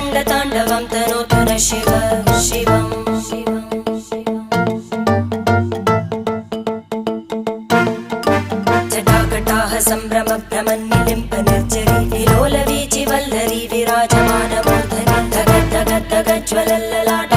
रङ्गताण्डवं तनोतु न शिव शिवम् जटाकटाः सम्भ्रमभ्रमन्निलिम्प निर्जरी विलोलवीचि वल्लरी विराजमानमूर्धनि धगद्धगद्धगज्ज्वलल्ललाट